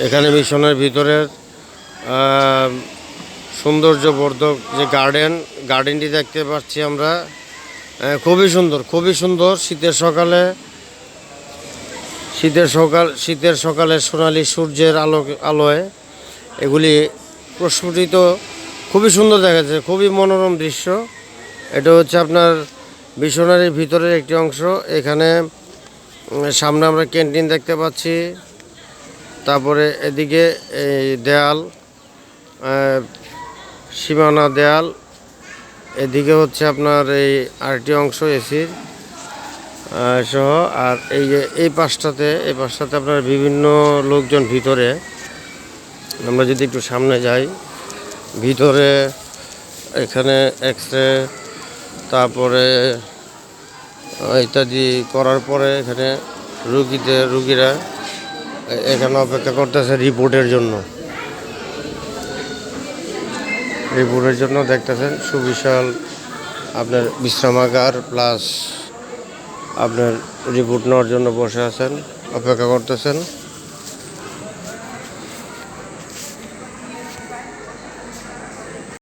এখানে মিশনের ভিতরের সৌন্দর্যবর্ধক যে গার্ডেনটি দেখতে পাচ্ছি আমরা। খুবই সুন্দর শীতের সকালে সোনালি সূর্যের আলোয় এগুলি প্রস্ফুটিত, খুবই সুন্দর দেখা যাচ্ছে, খুবই মনোরম দৃশ্য। এটা হচ্ছে আপনার মিশনারির ভিতরের একটি অংশ। এখানে সামনে আমরা ক্যান্টিন দেখতে পাচ্ছি। তারপরে এদিকে এই দেয়াল, সীমানা দেয়াল, এদিকে হচ্ছে আপনার এই আরেকটি অংশ এসির সহ। আর এই যে এই পাশটাতে আপনার বিভিন্ন লোকজন ভিতরে। আমরা যদি একটু সামনে যাই, ভিতরে এখানে এক্সরে তারপরে ইত্যাদি করার পরে এখানে রুগীরা এখানে অপেক্ষা করতেছে রিপোর্টের জন্য দেখতেছেন। সুবিশাল আপনার বিশ্রামাগার প্লাস আপনার রিপোর্ট নেওয়ার জন্য বসে আছেন, অপেক্ষা করতেছেন।